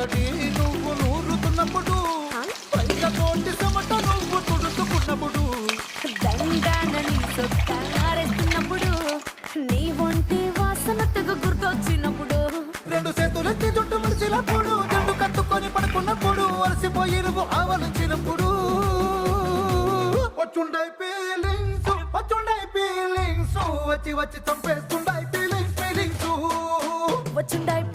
సందడి నువ్వు నూరుతున్నప్పుడు పైన కోటి సమట నువ్వు తుడుచుకున్నప్పుడు దండానని సొక్కారేస్తున్నప్పుడు నీ ఒంటి వాసన తెగ గుర్తొచ్చినప్పుడు రెండు చేతులెత్తి జుట్టు ముడిచినప్పుడు జండు కట్టుకొని పడుకున్నప్పుడు అలసిపోయి నువ్వు ఆవలించినప్పుడు వచ్చుండై ఫీలింగ్స్ వచ్చి వచ్చి చంపేస్తుండై ఫీలింగ్స్ వచ్చుండాయి